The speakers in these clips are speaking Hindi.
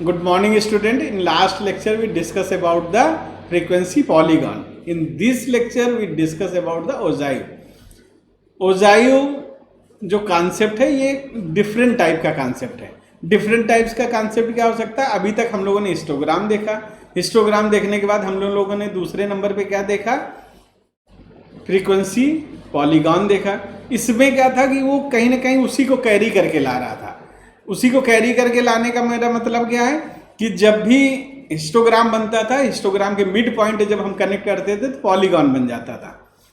Good morning student. In last lecture we discussed about the frequency polygon. In this lecture we discuss about the ogive. ogive जो कॉन्सेप्ट है ये डिफरेंट टाइप का कॉन्सेप्ट है. डिफरेंट टाइप्स का कॉन्सेप्ट क्या हो सकता है? अभी तक हम लोगों ने हिस्टोग्राम देखा. हिस्टोग्राम देखने के बाद हम लोगों ने दूसरे नंबर पे क्या देखा? फ्रीक्वेंसी पॉलीगॉन देखा. इसमें क्या था कि वो कहीं ना कहीं उसी को कैरी करके ला रहा था. उसी को कैरी करके लाने का मेरा मतलब क्या है कि जब भी हिस्टोग्राम बनता था, हिस्टोग्राम के मिड पॉइंट जब हम कनेक्ट करते थे तो पॉलीगॉन बन जाता था.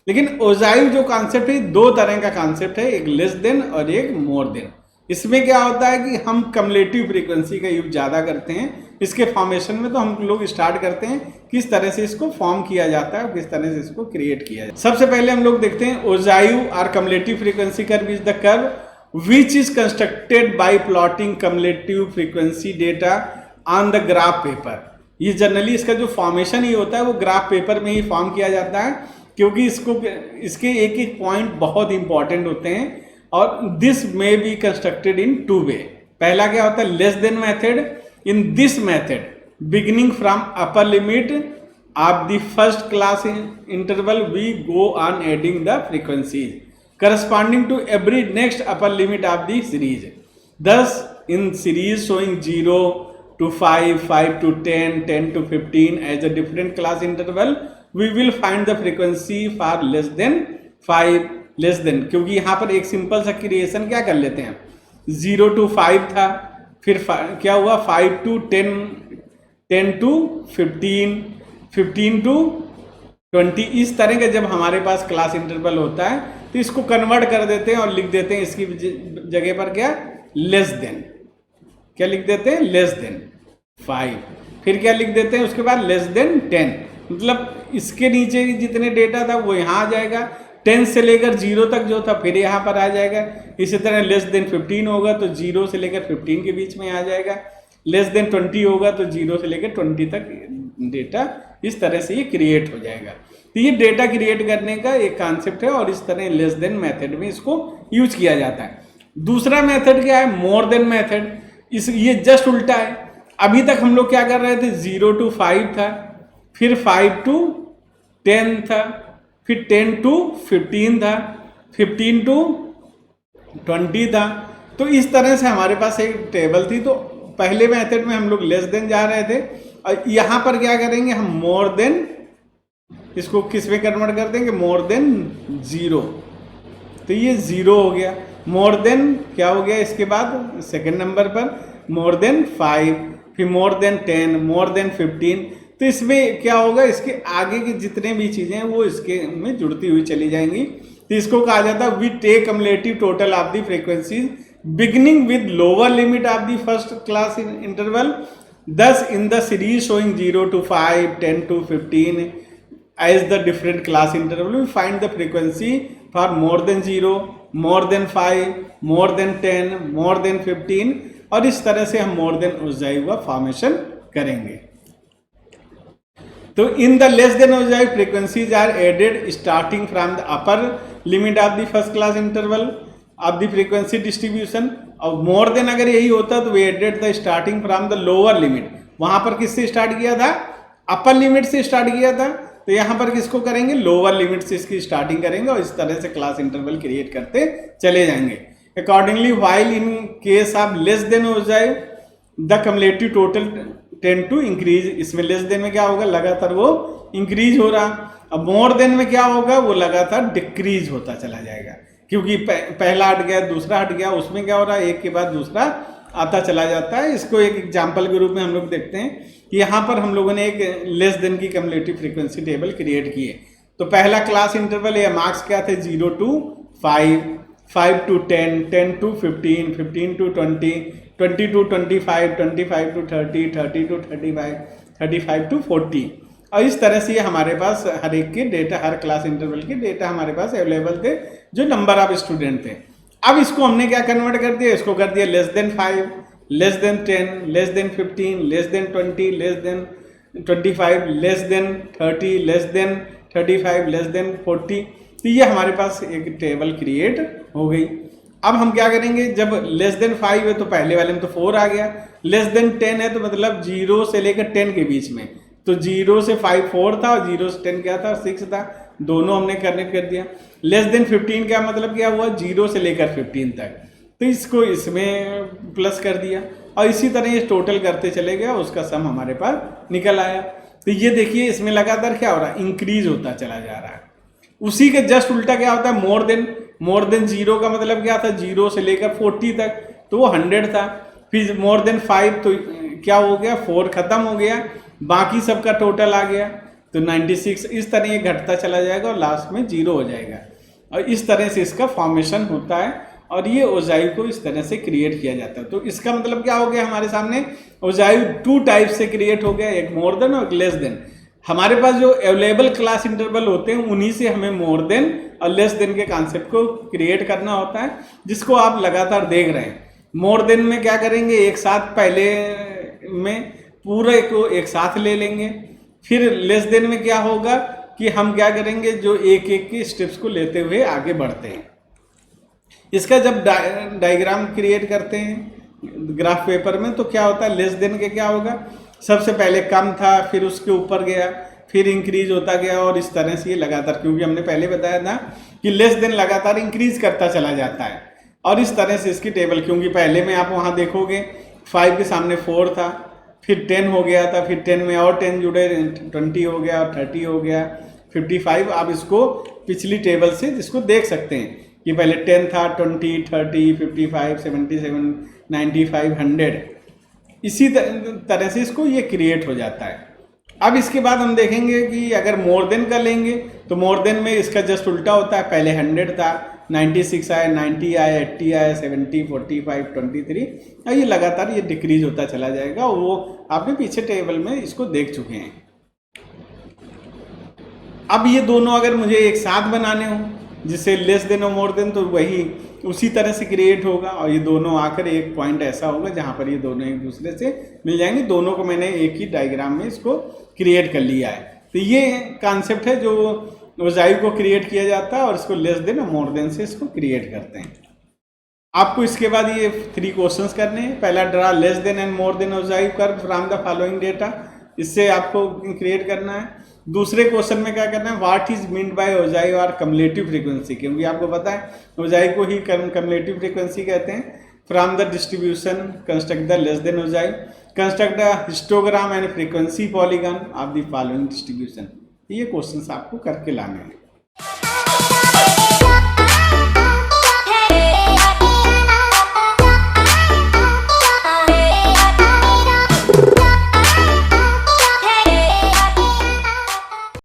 लेकिन ओजाइव जो कॉन्सेप्ट है, दो तरह का कॉन्सेप्ट है, एक लेस देन और एक मोर देन. इसमें क्या होता है कि हम कम्युलेटिव फ्रीक्वेंसी का यूज ज़्यादा करते हैं. इसके फॉर्मेशन में तो हम लोग स्टार्ट करते हैं किस तरह से इसको फॉर्म किया जाता है और किस तरह से इसको क्रिएट किया जाता है. सबसे पहले हम लोग देखते हैं ogive or cumulative frequency curve is the curve which is constructed by plotting cumulative frequency data on the graph paper. ये जनरली इसका जो फॉर्मेशन ही होता है वो ग्राफ पेपर में ही फॉर्म किया जाता है, क्योंकि इसके एक एक पॉइंट बहुत इंपॉर्टेंट होते हैं. और this may be constructed in two way. पहला क्या होता है? Less than method. In this method beginning from upper limit of the first class interval we go on adding the frequencies corresponding to every next upper limit of the series. Thus, in series showing 0 to 5, 5 to 10, 10 to 15 as a different class interval, we will find the frequency for less than 5, less than, क्योंकि यहाँ पर एक सिंपल सा क्रिएशन क्या कर लेते हैं, 0 to 5 था, फिर क्या हुआ 5 to 10, 10 to 15, 15 to 20. इस तरह का जब हमारे पास क्लास इंटरवल होता है तो इसको कन्वर्ट कर देते हैं और लिख देते हैं इसकी जगह पर क्या? Less than. क्या लिख देते हैं? Less than 5. फिर क्या लिख देते हैं उसके बाद? Less than 10. मतलब इसके नीचे जितने डेटा था वो यहाँ आ जाएगा. 10 से लेकर 0 तक जो था फिर यहाँ पर आ जाएगा. इसी तरह लेस देन 15 होगा तो 0 से लेकर 15 के बीच में आ जाएगा. लेस देन 20 होगा तो 0 से लेकर 20 तक डेटा इस तरह से ये क्रिएट हो जाएगा. तो ये डेटा क्रिएट करने का एक कॉन्सेप्ट है और इस तरह लेस देन मेथड में इसको यूज किया जाता है. दूसरा मेथड क्या है? More than method. ये जस्ट उल्टा है. अभी तक हम लोग क्या कर रहे थे? 0 to 5 था, फिर 5 to 10 था, फिर 10 to 15 था, 15 to 20 था. तो इस तरह से हमारे पास एक टेबल थी. तो पहले मेथड में हम लोग लेस देन जा रहे थे और यहाँ पर क्या करेंगे हम? More than. इसको किस में कन्वर्ट कर देंगे? More than 0. तो ये 0 हो गया. मोर देन क्या हो गया? इसके बाद सेकंड नंबर पर मोर देन 5, फिर मोर देन 10, मोर देन 15. तो इसमें क्या होगा? इसके आगे की जितने भी चीज़ें हैं वो इसके में जुड़ती हुई चली जाएंगी. तो इसको कहा जाता है we take cumulative total of the frequencies beginning with lower limit of the first class interval. Thus in the series showing 0 to 5, 10 to 15 as the different class interval, we find the frequency for more than 0, more than 5, more than 10, more than 15. और इस तरह से हम more than ogive का फॉर्मेशन करेंगे. तो in the less than ogive frequencies are added starting from the upper limit of the first class interval of the frequency distribution. और मोर देन अगर यही होता तो we added the starting from the lower limit. वहां पर किससे स्टार्ट किया था? अपर लिमिट से स्टार्ट किया था. तो यहाँ पर किसको करेंगे? लोअर लिमिट से इसकी स्टार्टिंग करेंगे और इस तरह से क्लास इंटरवल क्रिएट करते चले जाएंगे. Accordingly while in case of less than ogive the cumulative total tend to increase. इसमें लेस देन में क्या होगा? लगातार वो इंक्रीज हो रहा. अब मोर देन में क्या होगा? वो लगातार डिक्रीज होता चला जाएगा, क्योंकि पहला हट गया, दूसरा हट गया, उसमें क्या हो रहा है? एक के बाद दूसरा आता चला जाता है. इसको एक एग्जाम्पल के रूप में हम लोग देखते हैं कि यहाँ पर हम लोगों ने एक लेस देन की कम्युलेटिव फ्रीक्वेंसी टेबल क्रिएट की है. तो पहला क्लास इंटरवल या मार्क्स क्या थे? 0 to 5, 5 to 10, 10 to 15, 15 to 20, 20 to 25, 25 to 30, 30 to 35, 35 to 40. और इस तरह से ये हमारे पास हर एक के डेटा, हर क्लास इंटरवल के डेटा हमारे पास अवेलेबल थे जो नंबर ऑफ स्टूडेंट थे. अब इसको हमने क्या कन्वर्ट कर दिया? इसको कर दिया less than 5, less than 10, less than 15, less than 20, less than 25, less than 30, less than 35, less than 40. तो ये हमारे पास एक टेबल क्रिएट हो गई. अब हम क्या करेंगे? जब लेस देन 5 है तो पहले वाले में तो 4 आ गया. लेस देन 10 है तो मतलब 0 से लेकर 10 के बीच में, तो 0 से 5 4 था और 0 से 10 क्या था 6 था, दोनों हमने कनेक्ट कर दिया। लेस देन 15 का मतलब क्या हुआ 0 से लेकर 15 तक, तो इसको इसमें प्लस कर दिया और इसी तरह ये टोटल करते चले गए, उसका सम हमारे पास निकल आया। तो ये देखिए इसमें लगातार क्या हो रहा है, इंक्रीज होता चला जा रहा है। उसी के जस्ट उल्टा क्या होता है, मोर देन 0 का मतलब क्या था 0 से लेकर 40 तक, तो वो 100 था। फिर मोर देन 5 तो क्या हो गया 4 खत्म हो गया, बाकी सबका टोटल आ गया तो 96। इस तरह ये घटता चला जाएगा और लास्ट में 0 हो जाएगा, और इस तरह से इसका फॉर्मेशन होता है और ये ओजाइव को इस तरह से क्रिएट किया जाता है। तो इसका मतलब क्या हो गया हमारे सामने, ओजाइव 2 टाइप से क्रिएट हो गया, एक मोर देन और एक लेस देन। हमारे पास जो अवेलेबल क्लास इंटरवल होते हैं उन्हीं से हमें मोर देन और लेस देन के कॉन्सेप्ट को क्रिएट करना होता है, जिसको आप लगातार देख रहे हैं। मोर देन में क्या करेंगे, एक साथ पहले में पूरे को एक साथ ले लेंगे, फिर लेस देन में क्या होगा कि हम क्या करेंगे, जो एक एक की स्टेप्स को लेते हुए आगे बढ़ते हैं। इसका जब डायग्राम क्रिएट करते हैं ग्राफ पेपर में तो क्या होता है, लेस देन के क्या होगा, सबसे पहले कम था फिर उसके ऊपर गया फिर इंक्रीज होता गया और इस तरह से ये लगातार, क्योंकि हमने पहले बताया था कि लेस देन लगातार इंक्रीज करता चला जाता है और इस तरह से इसकी टेबल, क्योंकि पहले में आप वहाँ देखोगे 5 के सामने 4 था, फिर 10 हो गया था, फिर 10 में और 10 जुड़े 20 हो गया और 30 हो गया 55। आप इसको पिछली टेबल से इसको देख सकते हैं कि पहले 10 था, 20 30 55 77 95 100, इसी तरह से इसको ये क्रिएट हो जाता है। अब इसके बाद हम देखेंगे कि अगर मोर देन का लेंगे तो मोर देन में इसका जस्ट उल्टा होता है, पहले 100 था 96 आया 90 आया 80 आया 70 45 23 और ये लगातार ये डिक्रीज होता चला जाएगा, और वो आपने पीछे टेबल में इसको देख चुके हैं। अब ये दोनों अगर मुझे एक साथ बनाने हो जिससे लेस देन और मोर देन, तो वही उसी तरह से क्रिएट होगा और ये दोनों आकर एक पॉइंट ऐसा होगा जहाँ पर ये दोनों एक दूसरे से मिल जाएंगे। दोनों को मैंने एक ही डायग्राम में इसको क्रिएट कर लिया है। तो ये कॉन्सेप्ट है जो ओजाइव को क्रिएट किया जाता है और इसको लेस देन और मोर देन से इसको क्रिएट करते हैं। आपको इसके बाद ये 3 क्वेश्चंस करने हैं। पहला, draw less than and more than ogive curve from the following data, इससे आपको क्रिएट करना है। दूसरे क्वेश्चन में क्या करना है, what is mean by ogive और कम्युलेटिव फ्रीक्वेंसी, क्योंकि आपको पता है ओजाइव को ही कम्युलेटिव फ्रीक्वेंसी कहते हैं। From the distribution construct the less than ogive, construct the histogram and frequency polygon of the following distribution. ये क्वेश्चंस आपको करके लाने हैं।